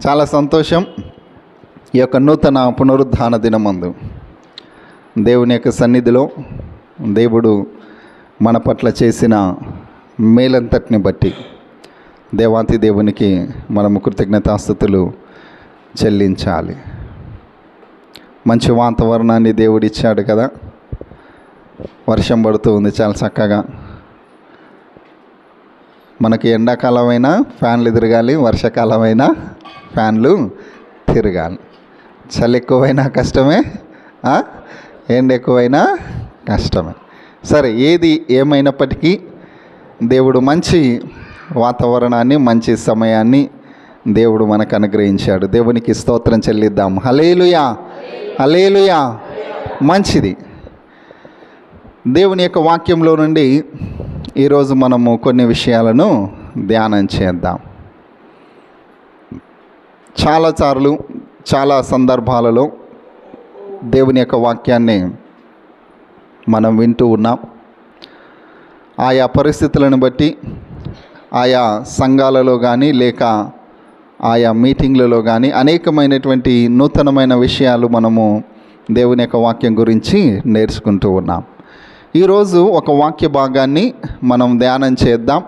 చాలా సంతోషం. ఈ యొక్క నూతన పునరుద్ధాన దినమందు దేవుని యొక్క సన్నిధిలో దేవుడు మన పట్ల చేసిన మేలంతటిని బట్టి దేవాతి దేవునికి మనము కృతజ్ఞతాస్తుతులు చెల్లించాలి. మంచి వాతావరణాన్ని దేవుడు ఇచ్చాడు కదా. వర్షం పడుతూ ఉంది చాలా చక్కగా. మనకి ఎండాకాలమైనా ఫ్యాన్లు తిరగాలి, వర్షాకాలమైనా ఫ్యాన్లు తిరగాలి. చలి ఎక్కువైనా కష్టమే, ఎండ ఎక్కువైనా కష్టమే. సరే, ఏది ఏమైనప్పటికీ దేవుడు మంచి వాతావరణాన్ని, మంచి సమయాన్ని దేవుడు మనకు అనుగ్రహించాడు. దేవునికి స్తోత్రం చెల్లిద్దాం. హల్లెలూయా, హల్లెలూయా. మంచిది. దేవుని యొక్క వాక్యంలో నుండి ఈరోజు మనము కొన్ని విషయాలను ధ్యానం చేద్దాం. చాలాసార్లు చాలా సందర్భాలలో దేవుని యొక్క వాక్యాన్ని మనం వింటూ ఉన్నాం. ఆయా పరిస్థితులను బట్టి ఆయా సంఘాలలో కానీ లేక ఆయా మీటింగ్లలో కానీ అనేకమైనటువంటి నూతనమైన విషయాలు మనము దేవుని యొక్క వాక్యం గురించి నేర్చుకుంటూ ఉన్నాం. ఈరోజు ఒక వాక్య భాగాన్ని మనం ధ్యానం చేద్దాం.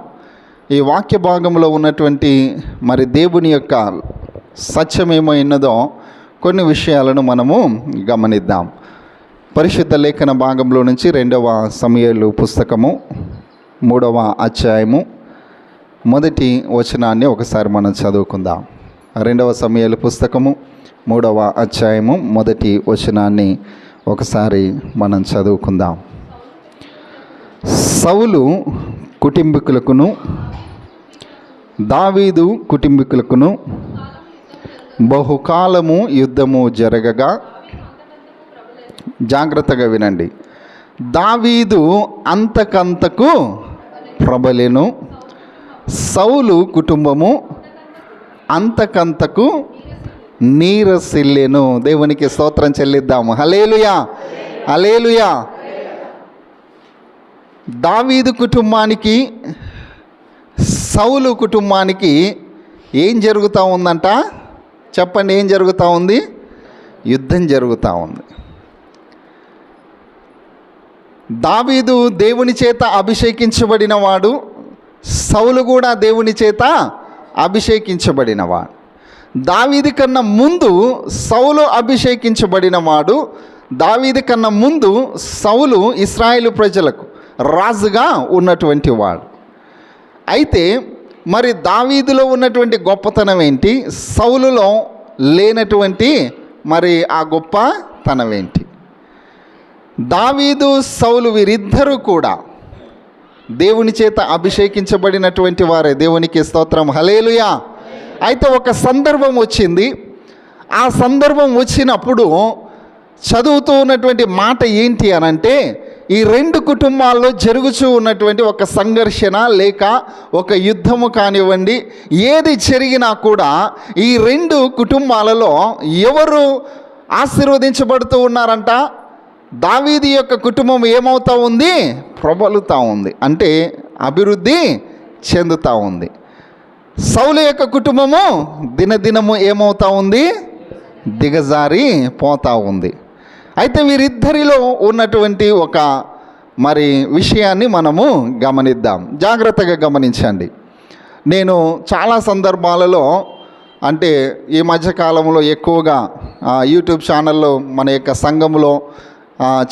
ఈ వాక్య భాగంలో ఉన్నటువంటి మరి దేవుని యొక్క సత్యమేమో ఉన్నదో కొన్ని విషయాలను మనము గమనిద్దాం. పరిశుద్ధ లేఖన భాగంలో నుంచి 2వ సమూయేలు పుస్తకము 3వ అధ్యాయము మొదటి వచనాన్ని ఒకసారి మనం చదువుకుందాం. 2వ సమూయేలు పుస్తకము 3వ అధ్యాయము మొదటి వచనాన్ని ఒకసారి మనం చదువుకుందాం. సౌలు కుటుంబీకులకును దావీదు కుటుంబీకులకును బహుకాలము యుద్ధము జరగగా, జాగ్రత్తగా వినండి, దావీదు అంతకంతకు ప్రబలెను, సౌలు కుటుంబము అంతకంతకు నీరసిల్లెను. దేవునికి స్తోత్రం చెల్లిద్దాము. హల్లెలూయా, హల్లెలూయా. దావీదు కుటుంబానికి సౌలు కుటుంబానికి ఏం జరుగుతూ ఉందంట? చెప్పండి, ఏం జరుగుతూ ఉంది? యుద్ధం జరుగుతూ ఉంది. దావీదు దేవుని చేత అభిషేకించబడినవాడు, సౌలు కూడా దేవుని చేత అభిషేకించబడినవాడు. దావీదు కన్నా ముందు సౌలు అభిషేకించబడినవాడు. దావీదు కన్నా ముందు సౌలు ఇశ్రాయేలు ప్రజలకు రాజుగా ఉన్నటువంటి వాడు. అయితే మరి దావీదులో ఉన్నటువంటి గొప్పతనం ఏంటి? సౌలులో లేనటువంటి మరి ఆ గొప్పతనం ఏంటి? దావీదు సౌలు వీరిద్దరూ కూడా దేవుని చేత అభిషేకించబడినటువంటి వారే. దేవునికి స్తోత్రం, హల్లెలూయా. అయితే ఒక సందర్భం వచ్చింది. ఆ సందర్భం వచ్చినప్పుడు చదువుతూ ఉన్నటువంటి మాట ఏంటి అనంటే, ఈ 2 కుటుంబాల్లో జరుగుతూ ఉన్నటువంటి ఒక సంఘర్షణ లేక ఒక యుద్ధము కానివ్వండి, ఏది జరిగినా కూడా ఈ 2 కుటుంబాలలో ఎవరు ఆశీర్వదించబడుతూ ఉన్నారంట? దావీదు యొక్క కుటుంబం ఏమవుతూ ఉంది? ప్రబలుతూ ఉంది, అంటే అభివృద్ధి చెందుతూ ఉంది. సౌలు యొక్క కుటుంబము దినదినము ఏమవుతూ ఉంది? దిగజారి పోతూ ఉంది. అయితే వీరిద్దరిలో ఉన్నటువంటి ఒక మరి విషయాన్ని మనము గమనిద్దాం. జాగ్రత్తగా గమనించండి. నేను చాలా సందర్భాలలో, అంటే ఈ మధ్యకాలంలో ఎక్కువగా యూట్యూబ్ ఛానల్లో మన యొక్క సంఘంలో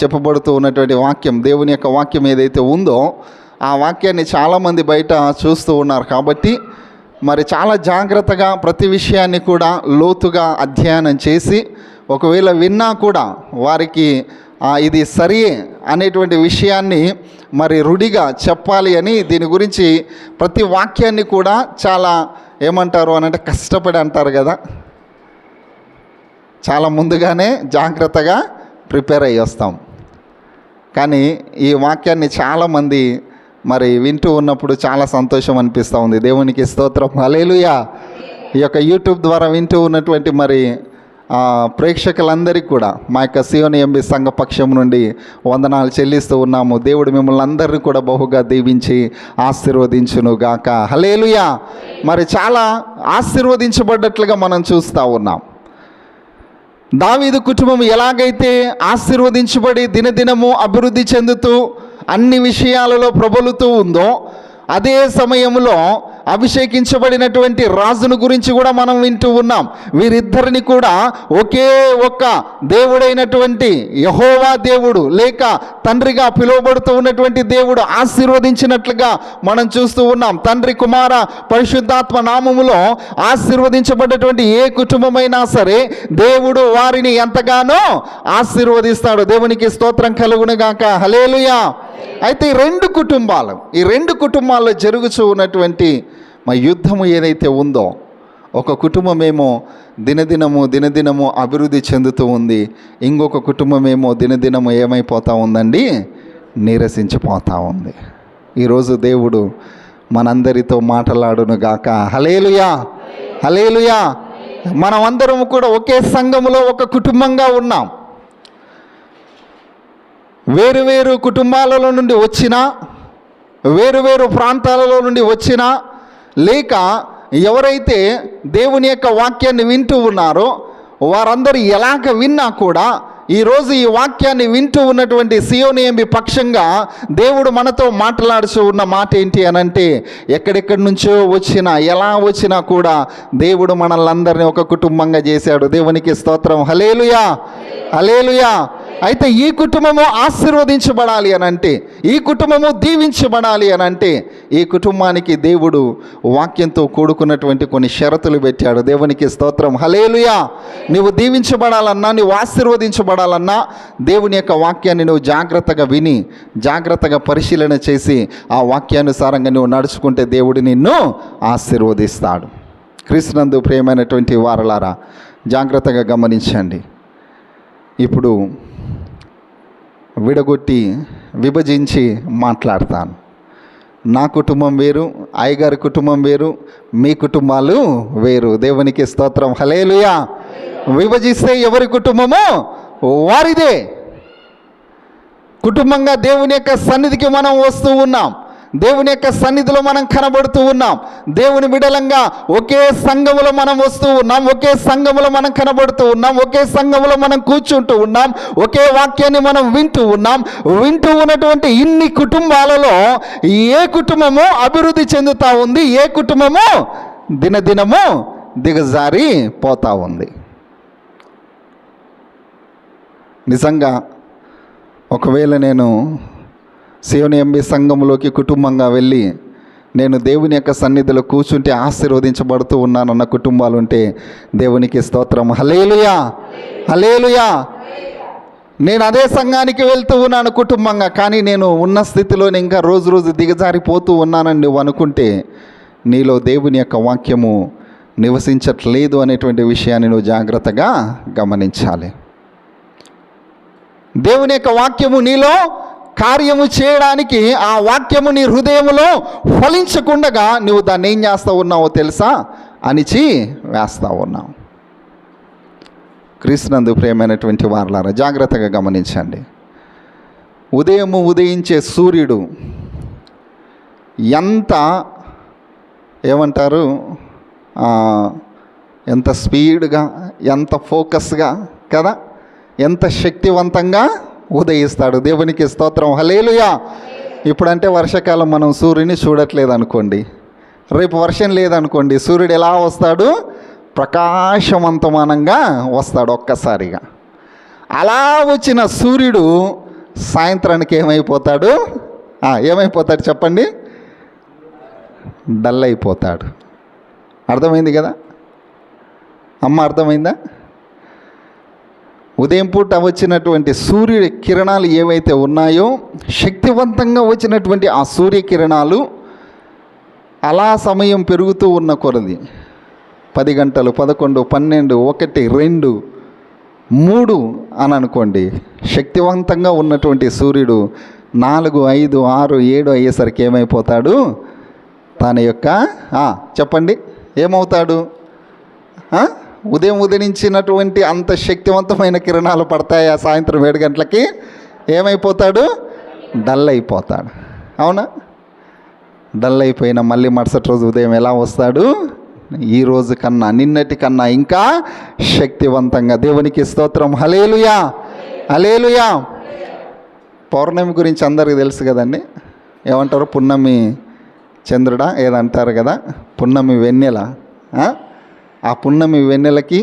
చెప్పబడుతూ ఉన్నటువంటి వాక్యం, దేవుని యొక్క వాక్యం ఏదైతే ఉందో ఆ వాక్యాన్ని చాలామంది బయట చూస్తూ ఉన్నారు. కాబట్టి మరి చాలా జాగ్రత్తగా ప్రతి విషయాన్ని కూడా లోతుగా అధ్యయనం చేసి, ఒకవేళ విన్నా కూడా వారికి ఇది సరి అనేటువంటి విషయాన్ని మరి రుడిగా చెప్పాలి అని దీని గురించి ప్రతి వాక్యాన్ని కూడా చాలా ఏమంటారు అనంటే కష్టపడి అంటారు కదా, చాలా ముందుగానే జాగ్రత్తగా ప్రిపేర్ అయ్యి వస్తాం. కానీ ఈ వాక్యాన్ని చాలామంది మరి వింటూ ఉన్నప్పుడు చాలా సంతోషం అనిపిస్తూ ఉంది. దేవునికి స్తోత్రం, హల్లెలూయా. ఈ యొక్క యూట్యూబ్ ద్వారా వింటూ ఉన్నటువంటి మరి ప్రేక్షకులందరికీ కూడా మా యొక్క సియోని ఎంబీ సంఘ పక్షం నుండి వందనాలు చెల్లిస్తూ ఉన్నాము. దేవుడు మిమ్మల్ని అందరినీ కూడా బహుగా దీవించి ఆశీర్వదించును గాక. హల్లెలూయా. మరి చాలా ఆశీర్వదించబడ్డట్లుగా మనం చూస్తూ ఉన్నాం. దావీదు కుటుంబం ఎలాగైతే ఆశీర్వదించబడి దినదినము అభివృద్ధి చెందుతూ అన్ని విషయాలలో ప్రబలుతూ ఉందో, అదే సమయంలో అభిషేకించబడినటువంటి రాజును గురించి కూడా మనం వింటూ ఉన్నాం. వీరిద్దరిని కూడా ఒకే ఒక్క దేవుడైనటువంటి యెహోవా దేవుడు లేక తండ్రిగా పిలువబడుతూ ఉన్నటువంటి దేవుడు ఆశీర్వదించినట్లుగా మనం చూస్తూ ఉన్నాం. తండ్రి, కుమార, పరిశుద్ధాత్మ నామములో ఆశీర్వదించబడ్డటువంటి ఏ కుటుంబమైనా సరే దేవుడు వారిని ఎంతగానో ఆశీర్వదిస్తాడు. దేవునికి స్తోత్రం కలుగును గాక. హల్లెలూయా. అయితే ఈ రెండు కుటుంబాల్లో జరుగుతూ ఉన్నటువంటి మా యుద్ధము ఏదైతే ఉందో, ఒక కుటుంబమేమో దినదినము అభివృద్ధి చెందుతూ ఉంది, ఇంకొక కుటుంబమేమో దినదినము ఏమైపోతూ ఉందండి, నీరసించిపోతూ ఉంది. ఈరోజు దేవుడు మనందరితో మాట్లాడును గాక. హల్లెలూయా, హల్లెలూయా. మనమందరం కూడా ఒకే సంఘములో ఒక కుటుంబంగా ఉన్నాం. వేరు కుటుంబాలలో నుండి వచ్చినా, వేరు ప్రాంతాలలో నుండి వచ్చినా, లేక ఎవరైతే దేవుని యొక్క వాక్యాన్ని వింటూ ఉన్నారో వారందరూ ఎలాగ విన్నా కూడా ఈరోజు ఈ వాక్యాన్ని వింటూ ఉన్నటువంటి సియోని ఎంబీ పక్షంగా దేవుడు మనతో మాట్లాడుతూ ఉన్న మాట ఏంటి అనంటే, ఎక్కడెక్కడి నుంచో వచ్చినా, ఎలా వచ్చినా కూడా దేవుడు మనల్ని అందరినీ ఒక కుటుంబంగా చేశాడు. దేవునికి స్తోత్రం. హల్లెలూయా, హల్లెలూయా. అయితే ఈ కుటుంబము ఆశీర్వదించబడాలి అనంటే, ఈ కుటుంబము దీవించబడాలి అనంటే, ఈ కుటుంబానికి దేవుడు వాక్యంతో కూడుకున్నటువంటి కొన్ని షరతులు పెట్టాడు. దేవునికి స్తోత్రం. హల్లెలూయా. నువ్వు దీవించబడాలన్నా, నువ్వు ఆశీర్వదించబడాలన్నా దేవుని యొక్క వాక్యాన్ని నువ్వు జాగ్రత్తగా విని, జాగ్రత్తగా పరిశీలన చేసి ఆ వాక్యానుసారంగా నువ్వు నడుచుకుంటే దేవుడు నిన్ను ఆశీర్వదిస్తాడు. క్రీస్తునందు ప్రియమైనటువంటి వారలారా, జాగ్రత్తగా గమనించండి. ఇప్పుడు విభజించి మాట్లాడతాను. నా కుటుంబం వేరు, అయ్యగారి కుటుంబం వేరు, మీ కుటుంబాలు వేరు. దేవునికి స్తోత్రం. హల్లెలూయా. విభజిస్తే ఎవరి కుటుంబమో వారిదే. కుటుంబంగా దేవుని యొక్క సన్నిధికి మనం వస్తూ ఉన్నాం, దేవుని యొక్క సన్నిధిలో మనం కనబడుతూ ఉన్నాం. దేవుని బిడ్డలంగా ఒకే సంఘములో మనం వస్తూ ఉన్నాం, ఒకే సంఘములో మనం కనబడుతూ ఉన్నాం, ఒకే సంఘములో మనం కూర్చుంటూ ఉన్నాం, ఒకే వాక్యాన్ని మనం వింటూ ఉన్నాం. వింటూ ఉన్నటువంటి ఇన్ని కుటుంబాలలో ఏ కుటుంబము అభివృద్ధి చెందుతూ ఉంది, ఏ కుటుంబము దినదినము దిగజారి పోతూ ఉంది. నిజంగా ఒకవేళ నేను సియోని ఎంబీ సంఘంలోకి కుటుంబంగా వెళ్ళి నేను దేవుని యొక్క సన్నిధిలో కూర్చుంటే ఆశీర్వదించబడుతూ ఉన్నానన్న కుటుంబాలు ఉంటే దేవునికి స్తోత్రం. హల్లెలూయా, హల్లెలూయా. నేను అదే సంఘానికి వెళ్తూ ఉన్నాను కుటుంబంగా, కానీ నేను ఉన్న స్థితిలోనే ఇంకా రోజు దిగజారిపోతూ ఉన్నానని నువ్వు అనుకుంటే నీలో దేవుని యొక్క వాక్యము నివసించట్లేదు అనేటువంటి విషయాన్ని నువ్వు జాగ్రత్తగా గమనించాలి. దేవుని యొక్క వాక్యము నీలో కార్యము చేయడానికి, ఆ వాక్యము నీ హృదయములో ఫలించకుండగా నువ్వు దాన్ని ఏం చేస్తూ ఉన్నావో తెలుసా, అణిచి వేస్తూ ఉన్నావు. క్రీస్తునందు ప్రియమైనటువంటి వారలారా, జాగ్రత్తగా గమనించండి. ఉదయించే సూర్యుడు ఎంత స్పీడ్గా, ఎంత ఫోకస్గా కదా, ఎంత శక్తివంతంగా ఉదయిస్తాడు. దేవునికి స్తోత్రం. హల్లెలూయా. ఇప్పుడంటే వర్షాకాలం మనం సూర్యుని చూడట్లేదు అనుకోండి, రేపు వర్షం లేదనుకోండి, సూర్యుడు ఎలా వస్తాడు, ప్రకాశవంతమానంగా వస్తాడు ఒక్కసారిగా. అలా వచ్చిన సూర్యుడు సాయంత్రానికి ఏమైపోతాడు చెప్పండి, డల్ అయిపోతాడు. అర్థమైంది కదా అమ్మ, అర్థమైందా? ఉదయం పూట వచ్చినటువంటి సూర్యుడి కిరణాలు ఏవైతే ఉన్నాయో, శక్తివంతంగా వచ్చినటువంటి ఆ సూర్యకిరణాలు అలా సమయం పెరుగుతూ ఉన్న కొలది 10 గంటలు, 11, 12, 1, 2, 3 అని అనుకోండి, శక్తివంతంగా ఉన్నటువంటి సూర్యుడు 4, 5, 6, 7 అయ్యేసరికి ఏమైపోతాడు, తన యొక్క చెప్పండి ఏమవుతాడు, ఉదయించినటువంటి అంత శక్తివంతమైన కిరణాలు పడతాయి, ఆ సాయంత్రం 7 గంటలకి ఏమైపోతాడు? డల్ అయిపోతాడు. అవునా? డల్ అయిపోయిన మళ్ళీ మరుసటి రోజు ఉదయం ఎలా వస్తాడు? ఈ రోజు కన్నా, నిన్నటి కన్నా ఇంకా శక్తివంతంగా. దేవునికి స్తోత్రం. హల్లెలూయా, హల్లెలూయా. పౌర్ణమి గురించి అందరికీ తెలుసు కదండి. ఏమంటారు? పున్నమి చంద్రుడా ఏదంటారు కదా, పున్నమి వెన్నెల. ఆ పున్నమి వెన్నెలకి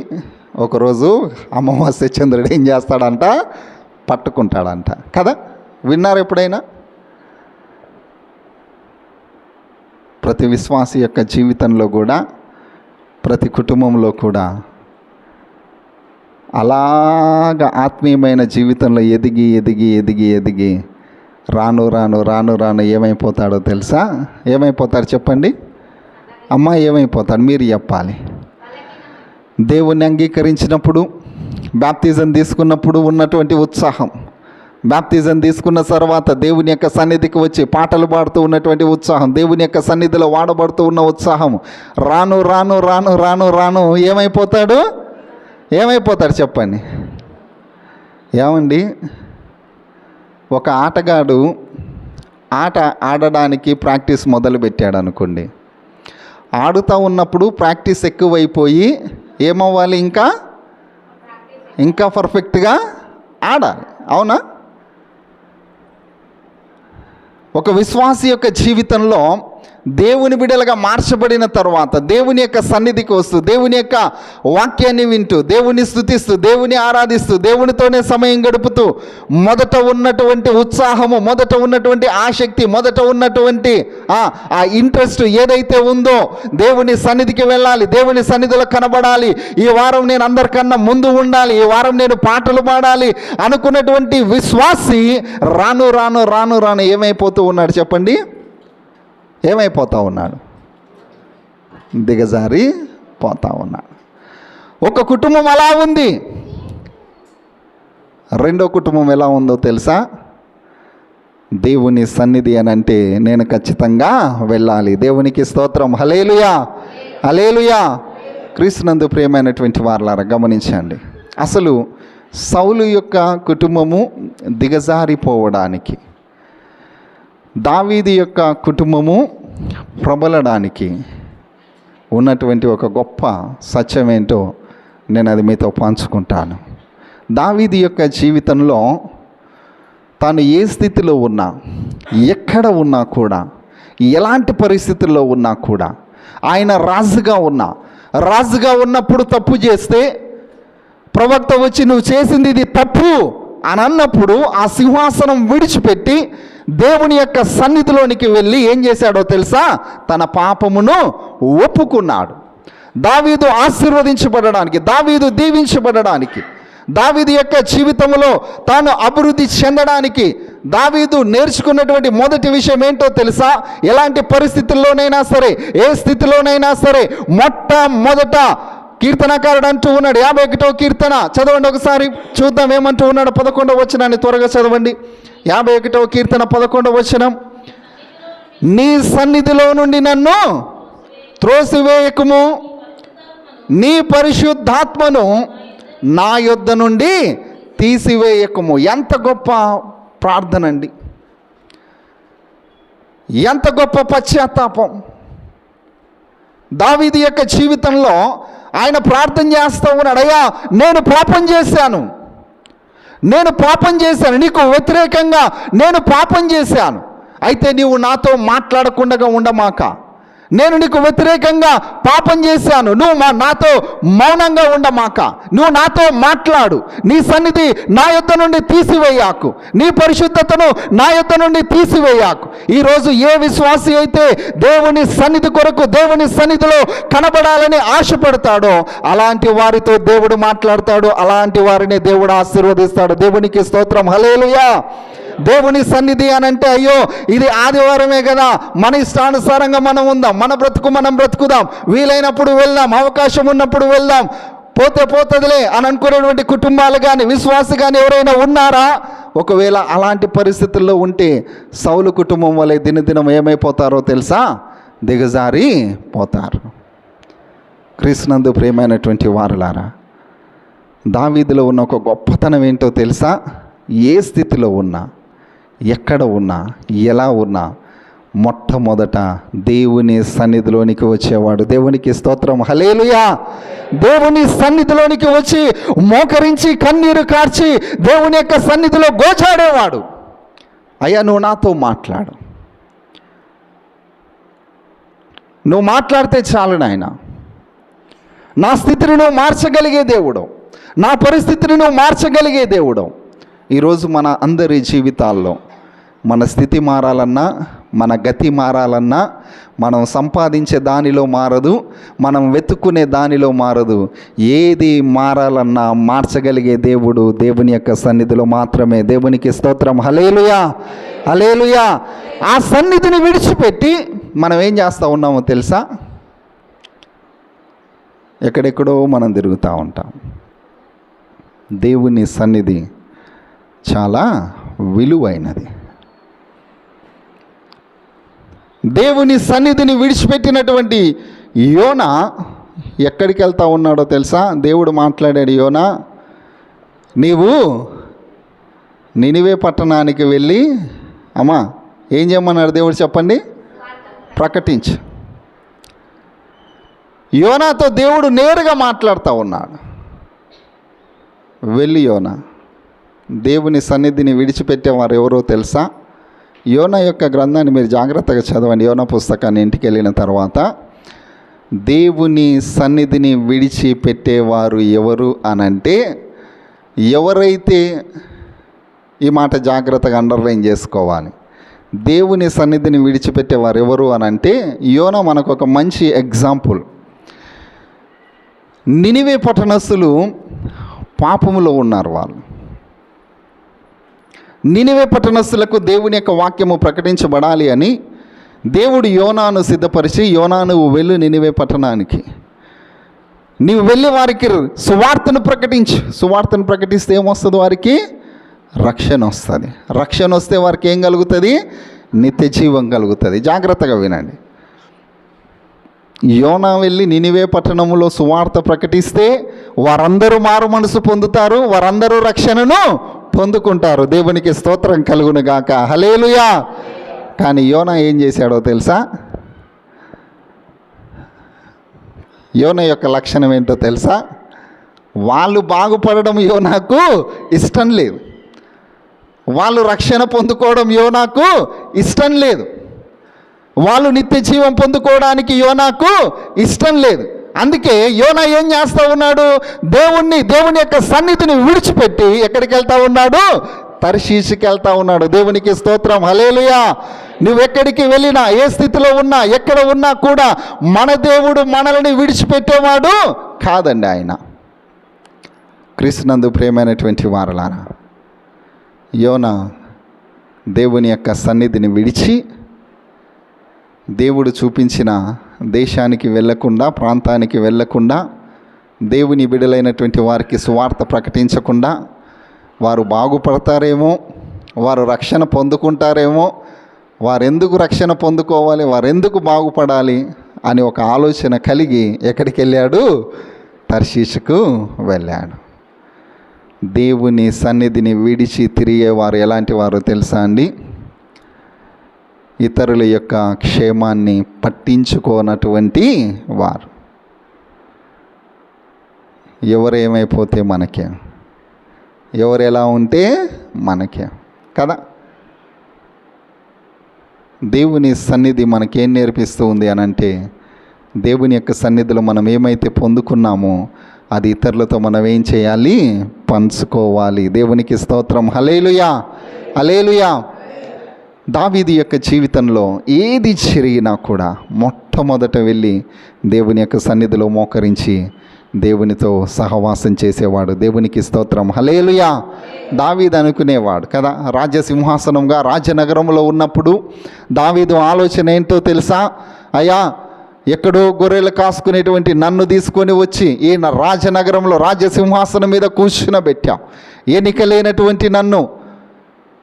ఒకరోజు అమావాస్య చంద్రుడు ఏం చేస్తాడంట? పట్టుకుంటాడంట కదా. విన్నారు ఎప్పుడైనా? ప్రతి విశ్వాసి యొక్క జీవితంలో కూడా, ప్రతి కుటుంబంలో కూడా అలాగ ఆత్మీయమైన జీవితంలో ఎదిగి ఎదిగి ఎదిగి ఎదిగి రాను రాను రాను రాను ఏమైపోతాడో తెలుసా? ఏమైపోతాడు చెప్పండి అమ్మా? ఏమైపోతాడు? మీరు చెప్పాలి. దేవుణ్ణి అంగీకరించినప్పుడు, బాప్తిజం తీసుకున్నప్పుడు ఉన్నటువంటి ఉత్సాహం, బాప్తిజం తీసుకున్న తర్వాత దేవుని యొక్క సన్నిధికి వచ్చి పాటలు పాడుతూ ఉన్నటువంటి ఉత్సాహం, దేవుని యొక్క సన్నిధిలో వాడబడుతూ ఉన్న ఉత్సాహం రాను రాను రాను రాను రాను ఏమైపోతాడు? ఏమైపోతాడు చెప్పండి? ఏమండి, ఒక ఆటగాడు ఆట ఆడడానికి ప్రాక్టీస్ మొదలు పెట్టాడు అనుకోండి. ఆడుతూ ఉన్నప్పుడు ప్రాక్టీస్ ఎక్కువైపోయి ఏమవ్వాలి? ఇంకా పర్ఫెక్ట్గా ఆడాలి. అవునా? ఒక విశ్వాసి యొక్క జీవితంలో దేవుని బిడ్డలుగా మార్చబడిన తర్వాత, దేవుని యొక్క సన్నిధికి వస్తూ, దేవుని యొక్క వాక్యాన్ని వింటూ, దేవుని స్తుతిస్తూ, దేవుని ఆరాధిస్తూ, దేవునితోనే సమయం గడుపుతూ, మొదట ఉన్నటువంటి ఉత్సాహము, మొదట ఉన్నటువంటి ఆసక్తి, మొదట ఉన్నటువంటి ఆ ఇంట్రెస్ట్ ఏదైతే ఉందో, దేవుని సన్నిధికి వెళ్ళాలి, దేవుని సన్నిధిలో కనబడాలి, ఈ వారం నేను అందరికన్నా ముందు ఉండాలి, ఈ వారం నేను పాటలు పాడాలి అనుకున్నటువంటి విశ్వాసి రాను రాను రాను రాను ఏమైపోతూ ఉన్నాడు చెప్పండి? ఏమైపోతా ఉన్నాడు? దిగజారి పోతా ఉన్నాడు. ఒక కుటుంబం అలా ఉంది. రెండో కుటుంబం ఎలా ఉందో తెలుసా? దేవుని సన్నిధి అని అంటే నేను ఖచ్చితంగా వెళ్ళాలి. దేవునికి స్తోత్రం. హల్లెలూయా, హల్లెలూయా. క్రీస్తునందు ప్రియమైనటువంటి వారలారా గమనించండి. అసలు సౌలు యొక్క కుటుంబము దిగజారిపోవడానికి, దావీదు యొక్క కుటుంబము ప్రబలడానికి ఉన్నటువంటి ఒక గొప్ప సత్యం ఏంటో నేను అది మీతో పంచుకుంటాను. దావీదు యొక్క జీవితంలో తాను ఏ స్థితిలో ఉన్నా, ఎక్కడ ఉన్నా కూడా, ఎలాంటి పరిస్థితుల్లో ఉన్నా కూడా, ఆయన రాజుగా ఉన్నప్పుడు తప్పు చేస్తే ప్రవక్త వచ్చి నువ్వు చేసింది ఇది తప్పు అని అన్నప్పుడు ఆ సింహాసనం విడిచిపెట్టి దేవుని యొక్క సన్నిధిలోనికి వెళ్ళి ఏం చేశాడో తెలుసా? తన పాపమును ఒప్పుకున్నాడు. దావీదు ఆశీర్వదించబడడానికి, దావీదు దీవించబడడానికి, దావీదు యొక్క జీవితంలో తాను అభివృద్ధి చెందడానికి దావీదు నేర్చుకున్నటువంటి మొదటి విషయం ఏంటో తెలుసా? ఎలాంటి పరిస్థితుల్లోనైనా సరే, ఏ స్థితిలోనైనా సరే, మొట్టమొదట కీర్తనకారుడు అంటూ ఉన్నాడు. 51వ కీర్తన చదవండి ఒకసారి, చూద్దాం ఏమంటూ ఉన్నాడు. 11వ వచనాన్ని త్వరగా చదవండి. 51వ కీర్తన 11వ వచనం. నీ సన్నిధిలో నుండి నన్ను త్రోసివేయకుము, నీ పరిశుద్ధాత్మను నా యొద్ద నుండి తీసివేయకుము. ఎంత గొప్ప ప్రార్థన అండి! ఎంత గొప్ప పశ్చాత్తాపం! దావీదు యొక్క జీవితంలో ఆయన ప్రార్థన చేస్తూ ఉన్నాడు. అయ్యా, నేను పాపం చేశాను, నీకు వ్యతిరేకంగా నేను పాపం చేశాను. అయితే నీవు నాతో మాట్లాడకుండా ఉండమాక. నేను నీకు వ్యతిరేకంగా పాపం చేశాను, నువ్వు నాతో మౌనంగా ఉండమాక. నువ్వు నాతో మాట్లాడు. నీ సన్నిధి నా యొద్ద నుండి తీసివేయాకు, నీ పరిశుద్ధతను నా యొద్ద నుండి తీసివేయాకు. ఈరోజు ఏ విశ్వాసి అయితే దేవుని సన్నిధి కొరకు, దేవుని సన్నిధిలో కనబడాలని ఆశపడతాడో అలాంటి వారితో దేవుడు మాట్లాడతాడు, అలాంటి వారిని దేవుడు ఆశీర్వదిస్తాడు. దేవునికి స్తోత్రం. హల్లెలూయా. దేవుని సన్నిధి అని అంటే, అయ్యో ఇది ఆదివారమే కదా, మన ఇష్టానుసారంగా మనం ఉందాం, మన బ్రతుకు మనం బ్రతుకుదాం, వీలైనప్పుడు వెళ్దాం, అవకాశం ఉన్నప్పుడు వెళ్దాం, పోతే పోతుందిలే అని అనుకునేటువంటి కుటుంబాలు కానీ, విశ్వాసి కానీ ఎవరైనా ఉన్నారా? ఒకవేళ అలాంటి పరిస్థితుల్లో ఉంటే సౌలు కుటుంబం వలె దినదినం ఏమైపోతారో తెలుసా? దిగజారి పోతారు. క్రీస్తునందు ప్రియమైనటువంటి వారులారా, దావీదులో ఉన్న ఒక గొప్పతనం ఏంటో తెలుసా? ఏ స్థితిలో ఉన్నా, ఎక్కడ ఉన్నా, ఎలా ఉన్నా మొట్టమొదట దేవుని సన్నిధిలోనికి వచ్చేవాడు. దేవునికి స్తోత్రం, హల్లెలూయా. దేవుని సన్నిధిలోనికి వచ్చి మోకరించి కన్నీరు కార్చి దేవుని యొక్క సన్నిధిలో గోచాడేవాడు. అయ్యా, నువ్వు నాతో మాట్లాడు, నువ్వు మాట్లాడితే చాలు నాయన. నా స్థితిని నువ్వు మార్చగలిగే దేవుడు, నా పరిస్థితిని నువ్వు మార్చగలిగే దేవుడు. ఈరోజు మన అందరి జీవితాల్లో మన స్థితి మారాలన్నా, మన గతి మారాలన్నా మనం సంపాదించే దానిలో మారదు, మనం వెతుక్కునే దానిలో మారదు. ఏది మారాలన్నా మార్చగలిగే దేవుడు దేవుని యొక్క సన్నిధిలో మాత్రమే. దేవునికి స్తోత్రం, హల్లెలూయా, హల్లెలూయా. ఆ సన్నిధిని విడిచిపెట్టి మనం ఏం చేస్తూ ఉన్నామో తెలుసా? ఎక్కడెక్కడో మనం తిరుగుతూ ఉంటాం. దేవుని సన్నిధి చాలా విలువైనది. దేవుని సన్నిధిని విడిచిపెట్టినటువంటి యోనా ఎక్కడికి వెళ్తా ఉన్నాడో తెలుసా? దేవుడు మాట్లాడాడు, యోనా నీవు నినివే పట్టణానికి వెళ్ళి, అమ్మా ఏం చేయమన్నాడు దేవుడు చెప్పండి? ప్రకటించు. యోనాతో దేవుడు నేరుగా మాట్లాడుతూ ఉన్నాడు. వెళ్ళి యోనా. దేవుని సన్నిధిని విడిచిపెట్టేవారు ఎవరో తెలుసా? యోనా యొక్క గ్రంథాన్ని మీరు జాగ్రత్తగా చదవండి. యోనా పుస్తకాన్ని ఇంటికి వెళ్ళిన తర్వాత దేవుని సన్నిధిని విడిచిపెట్టేవారు ఎవరు అనంటే, ఎవరైతే, ఈ మాట జాగ్రత్తగా అండర్లైన్ చేసుకోవాలి, దేవుని సన్నిధిని విడిచిపెట్టేవారు ఎవరు అనంటే, యోనా మనకు ఒక మంచి ఎగ్జాంపుల్. నినివే పట్టణస్థులు పాపములో ఉన్నారు. వాళ్ళు నినివే పట్టణస్థులకు దేవుని యొక్క వాక్యము ప్రకటించబడాలి అని దేవుడు యోనాను సిద్ధపరిచి, యోనా నువ్వు వెళ్ళు నినివే పట్టణానికి, నీవు వెళ్ళి వారికి సువార్తను ప్రకటించు. సువార్తను ప్రకటిస్తే ఏమొస్తుంది? వారికి రక్షణ వస్తుంది. రక్షణ వస్తే వారికి ఏం కలుగుతుంది? నిత్య జీవం కలుగుతుంది. జాగ్రత్తగా వినండి. యోనా వెళ్ళి నినివే పట్టణంలో సువార్త ప్రకటిస్తే వారందరూ మారు మనసు పొందుతారు, వారందరూ రక్షణను పొందుకుంటారు. దేవునికి స్తోత్రం కలుగును గాక, హల్లెలూయా. కానీ యోనా ఏం చేశాడో తెలుసా? యోనా యొక్క లక్షణం ఏంటో తెలుసా? వాళ్ళు బాగుపడడం యోనాకు ఇష్టం లేదు, వాళ్ళు రక్షణ పొందుకోవడం యోనాకు ఇష్టం లేదు, వాళ్ళు నిత్య జీవం పొందుకోవడానికి యోనాకు ఇష్టం లేదు. అందుకే యోనా ఏం చేస్తూ ఉన్నాడు? దేవుని యొక్క సన్నిధిని విడిచిపెట్టి ఎక్కడికి వెళ్తా ఉన్నాడు? తర్షీషుకి వెళ్తా ఉన్నాడు. దేవునికి స్తోత్రం, హల్లెలూయా. నువ్వు ఎక్కడికి వెళ్ళినా, ఏ స్థితిలో ఉన్నా, ఎక్కడ ఉన్నా కూడా మన దేవుడు మనల్ని విడిచిపెట్టేవాడు కాదండి. ఆయన క్రీస్తునందు ప్రియమైనటువంటి వారలారా, యోనా దేవుని యొక్క సన్నిధిని విడిచి దేవుడు చూపించిన దేశానికి వెళ్ళకుండా, ప్రాంతానికి వెళ్ళకుండా, దేవుని బిడ్డలైనటువంటి వారికి సువార్త ప్రకటించకుండా, వారు బాగుపడతారేమో, వారు రక్షణ పొందుకుంటారేమో, వారెందుకు రక్షణ పొందుకోవాలి, వారెందుకు బాగుపడాలి అని ఒక ఆలోచన కలిగి ఎక్కడికి వెళ్ళాడు? తర్షీషుకు వెళ్ళాడు. దేవుని సన్నిధిని విడిచి తిరిగేవారు ఎలాంటి వారో తెలుసా అండి? ఇతరుల యొక్క క్షేమాన్ని పట్టించుకోనటువంటి వారు. ఎవరు ఏమైపోతే మనకే, ఎవరు ఎలా ఉంటే మనకే కదా. దేవుని సన్నిధి మనకేం నేర్పిస్తూ ఉంది అనంటే, దేవుని యొక్క సన్నిధిలో మనం ఏమైతే పొందుకున్నామో అది ఇతరులతో మనం ఏం చేయాలి? పంచుకోవాలి. దేవునికి స్తోత్రం, హల్లెలూయా, హల్లెలూయా. దావీదు యొక్క జీవితంలో ఏది జరిగినా కూడా మొట్టమొదట వెళ్ళి దేవుని యొక్క సన్నిధిలో మోకరించి దేవునితో సహవాసం చేసేవాడు. దేవునికి స్తోత్రం, హల్లెలూయా. దావీదు అనుకునేవాడు కదా, రాజ్యసింహాసనంగా రాజనగరంలో ఉన్నప్పుడు దావీదు ఆలోచన ఏంటో తెలుసా? అయ్యా, ఎక్కడో గొర్రెలు కాసుకునేటువంటి నన్ను తీసుకొని వచ్చి ఈ రాజనగరంలో రాజ్యసింహాసనం మీద కూర్చునబెట్టావు. ఎన్నిక లేనటువంటి నన్ను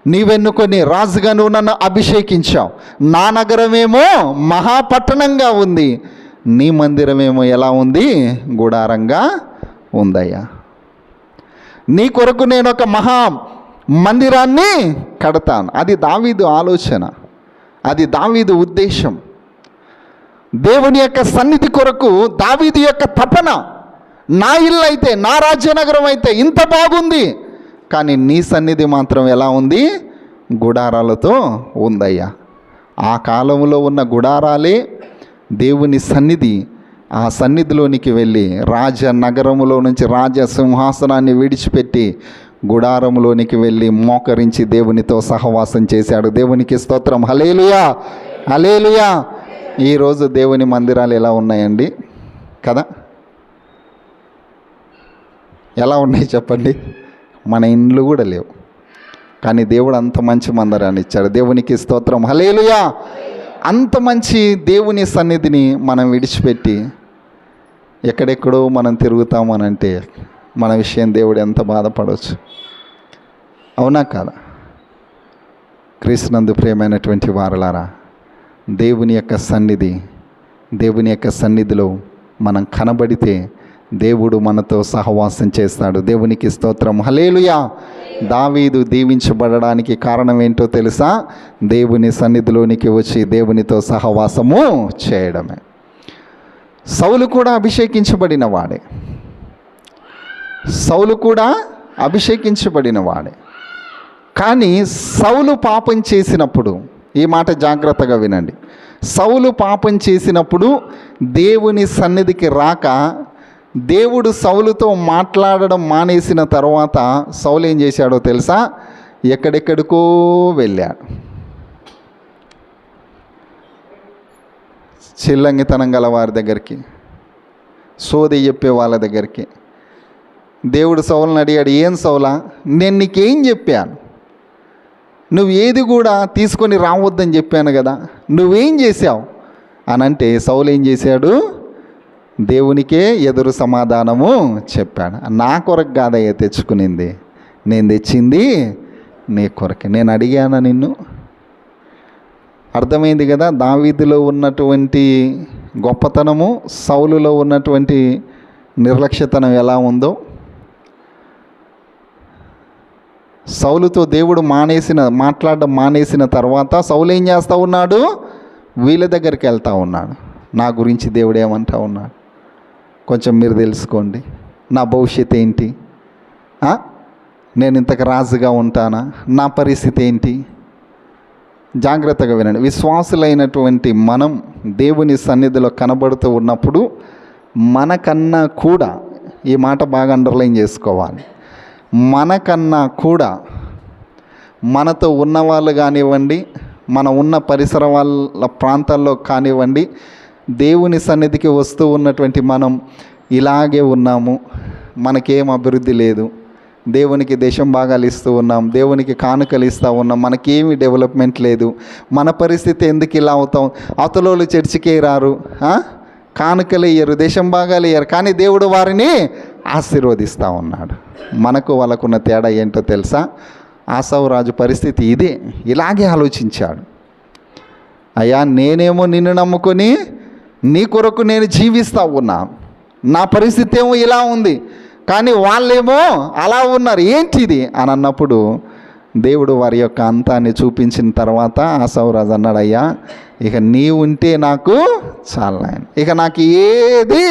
నీవెన్నుకొని రాజుగా నువ్వు నన్ను అభిషేకించావు. నా నగరమేమో మహాపట్టణంగా ఉంది, నీ మందిరమేమో ఎలా ఉంది? గుడారంగా ఉందయ్యా. నీ కొరకు నేను ఒక మహా మందిరాన్ని కడతాను. అది దావీదు ఆలోచన, అది దావీదు ఉద్దేశం. దేవుని యొక్క సన్నిధి కొరకు దావీదు యొక్క తపన. నా ఇల్లు అయితే, నా రాజ్యనగరం అయితే ఇంత బాగుంది, కానీ నీ సన్నిధి మాత్రం ఎలా ఉంది? గుడారాలతో ఉందయ్యా. ఆ కాలంలో ఉన్న గుడారాలే దేవుని సన్నిధి. ఆ సన్నిధిలోనికి వెళ్ళి రాజనగరములో నుంచి రాజ సింహాసనాన్ని విడిచిపెట్టి గుడారంలోనికి వెళ్ళి మోకరించి దేవునితో సహవాసం చేశాడు. దేవునికి స్తోత్రం. హల్లెలూయా, హల్లెలూయా. ఈరోజు దేవుని మందిరాలు ఎలా ఉన్నాయండి కదా? ఎలా ఉన్నాయి చెప్పండి? మన ఇండ్లు కూడా లేవు, కానీ దేవుడు అంత మంచి మందిరాన్ని ఇచ్చాడు. దేవునికి స్తోత్రం. హల్లెలూయా. అంత మంచి దేవుని సన్నిధిని మనం విడిచిపెట్టి ఎక్కడెక్కడో మనం తిరుగుతామనంటే మన విషయం దేవుడు ఎంత బాధపడవచ్చు. అవునా కాదా? క్రీస్తునందు ప్రియమైనటువంటి వారలారా, దేవుని యొక్క సన్నిధి, దేవుని యొక్క సన్నిధిలో మనం కనబడితే దేవుడు మనతో సహవాసం చేస్తాడు. దేవునికి స్తోత్రం. హల్లెలూయా. దావీదు దీవించబడడానికి కారణం ఏంటో తెలుసా? దేవుని సన్నిధిలోనికి వచ్చి దేవునితో సహవాసము చేయడమే. సౌలు కూడా అభిషేకించబడిన వాడే. సౌలు కూడా అభిషేకించబడిన వాడే. కానీ సౌలు పాపం చేసినప్పుడు, ఈ మాట జాగ్రత్తగా వినండి, సౌలు పాపం చేసినప్పుడు దేవుని సన్నిధికి రాక దేవుడు సౌలుతో మాట్లాడడం మానేసిన తర్వాత సౌలు ఏం చేశాడో తెలుసా? ఎక్కడెక్కడికో వెళ్ళాడు. చిల్లంగితనం గల వారి దగ్గరికి, సోది చెప్పే వాళ్ళ దగ్గరికి. దేవుడు సౌలుని అడిగాడు, ఏం సౌలా, నేను నీకేం చెప్పాను? నువ్వు ఏది కూడా తీసుకొని రావద్దని చెప్పాను కదా, నువ్వేం చేశావు అని అంటే సౌలు ఏం చేశాడు? దేవునికే ఎదురు సమాధానము చెప్పాడు. నా కొరకు కాదయ్యా తెచ్చుకునింది, నేను తెచ్చింది నీ కొరకే. నేను అడిగానా నిన్ను? అర్థమైంది కదా దావీదులో ఉన్నటువంటి గొప్పతనము, సౌలులో ఉన్నటువంటి నిర్లక్ష్యతనం ఎలా ఉందో. సౌలుతో దేవుడు మాట్లాడడం మానేసిన తర్వాత సౌలు ఏం చేస్తూ ఉన్నాడు? వీళ్ళ దగ్గరికి వెళ్తూ ఉన్నాడు. నా గురించి దేవుడు ఏమంటా ఉన్నాడు కొంచెం మీరు తెలుసుకోండి. నా భవిష్యత్తు ఏంటి? నేను ఇంతకు రాజుగా ఉంటానా? నా పరిస్థితి ఏంటి? జాగ్రత్తగా వినండి. విశ్వాసులైనటువంటి మనం దేవుని సన్నిధిలో కనబడుతూ ఉన్నప్పుడు మనకన్నా కూడా, ఈ మాట బాగా అండర్లైన్ చేసుకోవాలి, మనకన్నా కూడా మనతో ఉన్నవాళ్ళు కానివ్వండి, మన ఉన్న పరిసర వాళ్ళ ప్రాంతాల్లో కానివ్వండి, దేవుని సన్నిధికి వస్తూ ఉన్నటువంటి మనం ఇలాగే ఉన్నాము, మనకేం అభివృద్ధి లేదు, దేవునికి దేశం భాగాలు ఇస్తూ ఉన్నాం, దేవునికి కానుకలు ఇస్తూ ఉన్నాం, మనకేమి డెవలప్మెంట్ లేదు, మన పరిస్థితి ఎందుకు ఇలా అవుతాం? అవతలోళ్ళు చర్చికే రారు, కానుకలు ఇయ్యరు, దేశం భాగాలు ఇయ్యరు, కానీ దేవుడు వారిని ఆశీర్వదిస్తూ ఉన్నాడు. మనకు వాళ్ళకున్న తేడా ఏంటో తెలుసా? ఆసావు రాజు పరిస్థితి ఇదే, ఇలాగే ఆలోచించాడు. అయ్యా, నేనేమో నిన్ను నమ్ముకొని నీ కొరకు నేను జీవిస్తూ ఉన్నా, నా పరిస్థితి ఏమో ఇలా ఉంది, కానీ వాళ్ళేమో అలా ఉన్నారు, ఏంటిది అని అన్నప్పుడు దేవుడు వారి యొక్క అంతాన్ని చూపించిన తర్వాత ఆసావు రాజు అన్నాడు, అయ్యా ఇక నీ ఉంటే నాకు చాలా, ఇక నాకు ఏది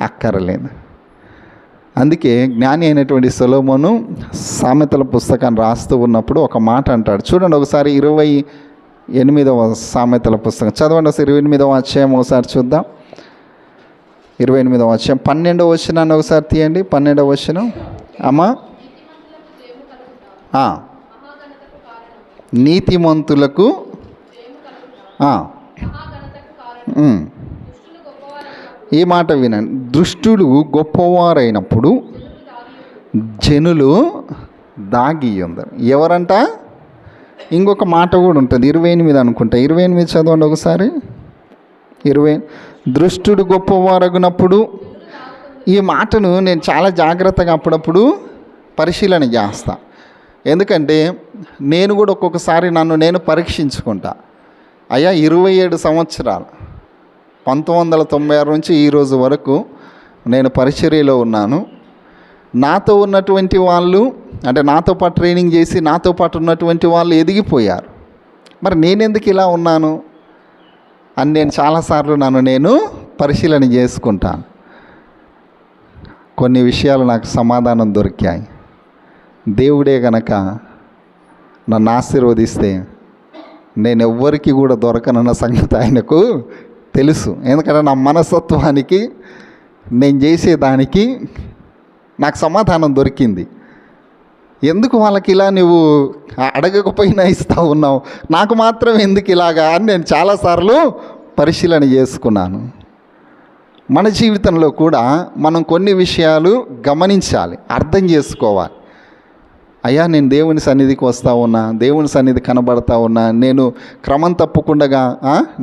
అక్కర్లేదు. అందుకే జ్ఞాని అయినటువంటి సొలొమోను సామెతల పుస్తకాన్ని రాస్తూ ఉన్నప్పుడు ఒక మాట అంటాడు. చూడండి ఒకసారి 28వ సామెతల పుస్తకం చదవండి. ఒకసారి 28వ అధ్యాయం ఒకసారి చూద్దాం. 28వ అధ్యాయం 12వ వచనాన్ని ఒకసారి తీయండి. 12వ వచనం. అమ్మా, నీతిమంతులకు ఈ మాట వినండి, దుష్టులు గొప్పవారైనప్పుడు జనులు దాగి ఉందరు. ఎవరంట? ఇంకొక మాట కూడా ఉంటుంది, 28 అనుకుంటా. 28 చదవండి ఒకసారి. 20 దుష్టుడు గొప్పవారగునప్పుడు. ఈ మాటను నేను చాలా జాగ్రత్తగా అప్పుడప్పుడు పరిశీలన చేస్తా. ఎందుకంటే నేను కూడా ఒక్కొక్కసారి నన్ను నేను పరీక్షించుకుంటా. అయ్యా 27 సంవత్సరాలు 1996 నుంచి ఈ రోజు వరకు నేను పరిచర్యలో ఉన్నాను. నాతో ఉన్నటువంటి వాళ్ళు, అంటే నాతో పాటు ట్రైనింగ్ చేసి నాతో పాటు ఉన్నటువంటి వాళ్ళు ఎదిగిపోయారు. మరి నేనెందుకు ఇలా ఉన్నాను అని నేను చాలాసార్లు నేను పరిశీలన చేసుకుంటాను. కొన్ని విషయాలు నాకు సమాధానం దొరికాయి. దేవుడే గనక నన్ను ఆశీర్వదిస్తే నేను ఎవ్వరికి కూడా దొరకనన్న సంగతి ఆయనకు తెలుసు. ఎందుకంటే నా మనస్తత్వానికి, నేను చేసేదానికి నాకు సమాధానం దొరికింది. ఎందుకు వాళ్ళకి ఇలా నువ్వు అడగకపోయినా ఇస్తూ ఉన్నావు, నాకు మాత్రం ఎందుకు ఇలాగా అని నేను చాలాసార్లు పరిశీలన చేసుకున్నాను. మన జీవితంలో కూడా మనం కొన్ని విషయాలు గమనించాలి, అర్థం చేసుకోవాలి. అయ్యా, నేను దేవుని సన్నిధికి వస్తూ ఉన్నా, దేవుని సన్నిధి కనబడతా ఉన్నా, నేను క్రమం తప్పకుండా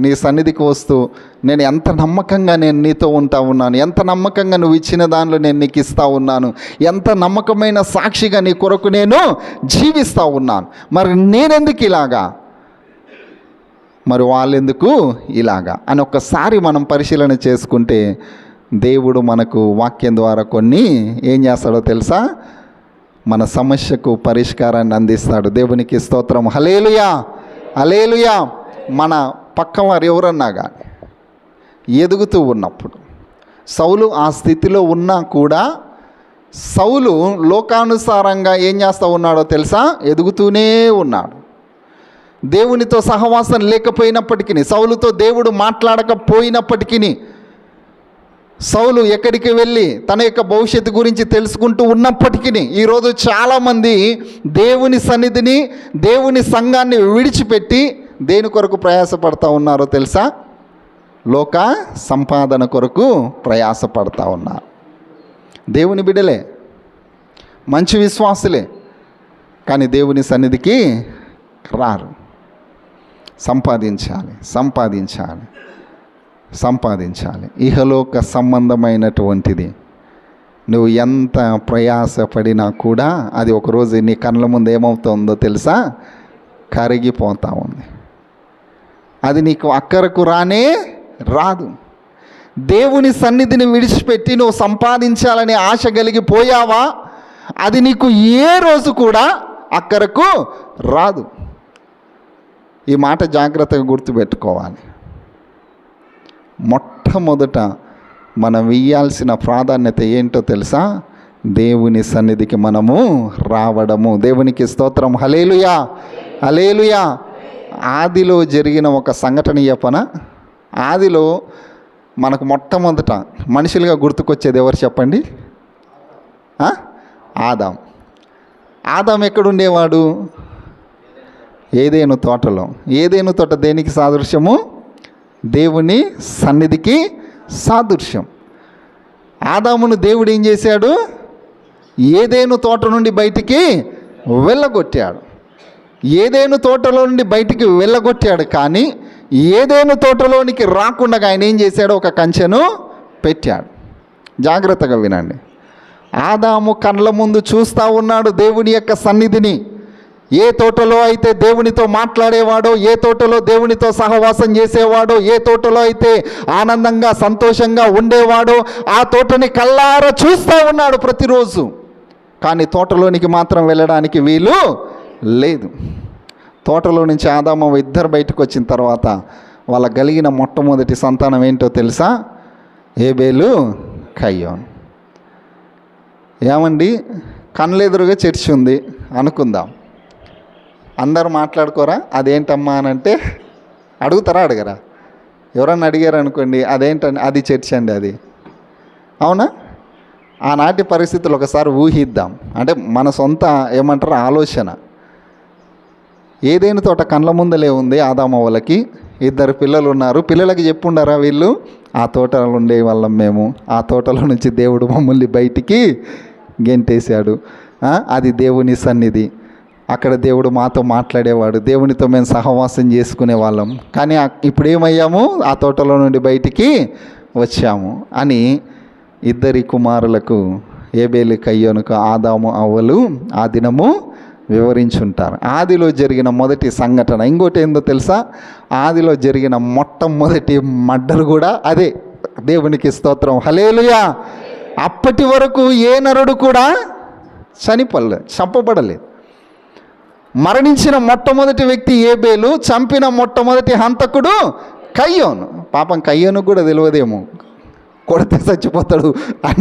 నీ సన్నిధికి వస్తూ నేను ఎంత నమ్మకంగా నేను నీతో ఉంటా ఉన్నాను, ఎంత నమ్మకంగా నువ్వు ఇచ్చిన దానిలో నేను నీకు ఇస్తూ ఉన్నాను, ఎంత నమ్మకమైన సాక్షిగా నీ కొరకు నేను జీవిస్తూ ఉన్నాను. మరి నేనెందుకు ఇలాగా, మరి వాళ్ళెందుకు ఇలాగా అని ఒక్కసారి మనం పరిశీలన చేసుకుంటే దేవుడు మనకు వాక్యం ద్వారా కొన్ని ఏం చేస్తాడో తెలుసా, మన సమస్యకు పరిష్కారాన్ని అందిస్తాడు. దేవునికి స్తోత్రం. హల్లెలూయా, హల్లెలూయా. మన పక్కవారు ఎవరన్నా కానీ ఎదుగుతూ ఉన్నప్పుడు, సౌలు ఆ స్థితిలో ఉన్నా కూడా సౌలు లోకానుసారంగా ఏం చేస్తూ ఉన్నాడో తెలుసా, ఎదుగుతూనే ఉన్నాడు. దేవునితో సహవాసం లేకపోయినప్పటికీ, సౌలుతో దేవుడు మాట్లాడకపోయినప్పటికీ, సౌలు ఎక్కడికి వెళ్ళి తన యొక్క భవిష్యత్తు గురించి తెలుసుకుంటూ ఉన్నప్పటికీ, ఈరోజు చాలామంది దేవుని సన్నిధిని, దేవుని సంఘాన్ని విడిచిపెట్టి దేని కొరకు ప్రయాసపడతా ఉన్నారో తెలుసా, లోక సంపాదన కొరకు ప్రయాసపడతా ఉన్నారు. దేవుని బిడ్డలే, మంచి విశ్వాసులే, కానీ దేవుని సన్నిధికి రారు. సంపాదించాలి. ఇహలోక సంబంధమైనటువంటిది నువ్వు ఎంత ప్రయాసపడినా కూడా అది ఒకరోజు నీ కళ్ళ ముందు ఏమవుతుందో తెలుసా, కరిగిపోతూ ఉంది. అది నీకు అక్కరకు రాదు. దేవుని సన్నిధిని విడిచిపెట్టి నువ్వు సంపాదించాలనే ఆశ కలిగిపోయావా, అది నీకు ఏ రోజు కూడా అక్కరకు రాదు. ఈ మాట జాగ్రత్తగా గుర్తుపెట్టుకోవాలి. మొట్టమొదట మనం ఇయ్యాల్సిన ప్రాధాన్యత ఏంటో తెలుసా, దేవుని సన్నిధికి మనము రావడము. దేవునికి స్తోత్రం. హల్లెలూయా, హల్లెలూయా. ఆదిలో జరిగిన ఒక సంఘటన చెప్పన. ఆదిలో మనకు మొట్టమొదట మనుషులుగా గుర్తుకొచ్చేది ఎవరు చెప్పండి? ఆదాం ఎక్కడుండేవాడు? ఏదేను తోటలో. ఏదేను తోట దేనికి సాదృశ్యము? దేవుని సన్నిధికి సాదృశ్యం. ఆదామును దేవుడు ఏం చేశాడు? ఏదేను తోట నుండి బయటికి వెళ్ళగొట్టాడు. ఏదేను తోటలో నుండి బయటికి వెళ్ళగొట్టాడు, కానీ ఏదేను తోటలోనికి రాకుండా ఆయన ఏం చేశాడు? ఒక కంచెను పెట్టాడు. జాగ్రత్తగా వినండి. ఆదాము కళ్ళ ముందు చూస్తూ ఉన్నాడు దేవుని యొక్క సన్నిధిని. ఏ తోటలో అయితే దేవునితో మాట్లాడేవాడో, ఏ తోటలో దేవునితో సహవాసం చేసేవాడో, ఏ తోటలో అయితే ఆనందంగా సంతోషంగా ఉండేవాడో ఆ తోటని కళ్ళారా చూస్తూ ఉన్నాడు ప్రతిరోజు. కానీ తోటలోనికి మాత్రం వెళ్ళడానికి వీలు లేదు. తోటలో నుంచి ఆదాము ఇద్దరు బయటకు వచ్చిన తర్వాత వాళ్ళ కలిగిన మొట్టమొదటి సంతానం ఏంటో తెలుసా? హేబేలు, కయ్యోను. ఏమండి, కళ్ళెదురుగా చర్చి ఉంది అనుకుందాం. అందరు మాట్లాడుకోరా అదేంటమ్మా అని అంటే అడుగుతారా? అడగరా? ఎవరన్నా అడిగారు అనుకోండి, అదేంటండి, అది చర్చ్ అండి అది. అవునా? ఆనాటి పరిస్థితులు ఒకసారి ఊహిద్దాం. అంటే మన సొంత ఏమంటారు ఆలోచన. ఏదేను తోట కళ్ళ ముందలే ఉంది. ఆదాము వాళ్ళకి 2 పిల్లలు ఉన్నారు. పిల్లలకి చెప్పుండారా వీళ్ళు, ఆ తోటలో ఉండే వాళ్ళం మేము, ఆ తోటలో నుంచి దేవుడు మమ్మల్ని బయటికి గెంటేశాడు. అది దేవుని సన్నిధి, అక్కడ దేవుడు మాతో మాట్లాడేవాడు, దేవునితో మేము సహవాసం చేసుకునే వాళ్ళం. కానీ ఇప్పుడు ఏమయ్యాము? ఆ తోటలో నుండి బయటికి వచ్చాము అని 2 కుమారులకు, హేబేలు, కయ్యోనుకు ఆదాము అవ్వలు ఆ దినము వివరించుంటారు. ఆదిలో జరిగిన మొదటి సంఘటన ఇంకోటి ఏందో తెలుసా? ఆదిలో జరిగిన మొట్టమొదటి మర్డర్ కూడా అదే. దేవునికి స్తోత్రం, హల్లెలూయా. అప్పటి వరకు ఏ నరుడు కూడా చంపబడలేదు. మరణించిన మొట్టమొదటి వ్యక్తి ఏబేలు, చంపిన మొట్టమొదటి హంతకుడు కయ్యోను. పాపం కయ్యోను కూడా తెలియదేమో కొడితే చచ్చిపోతాడు అని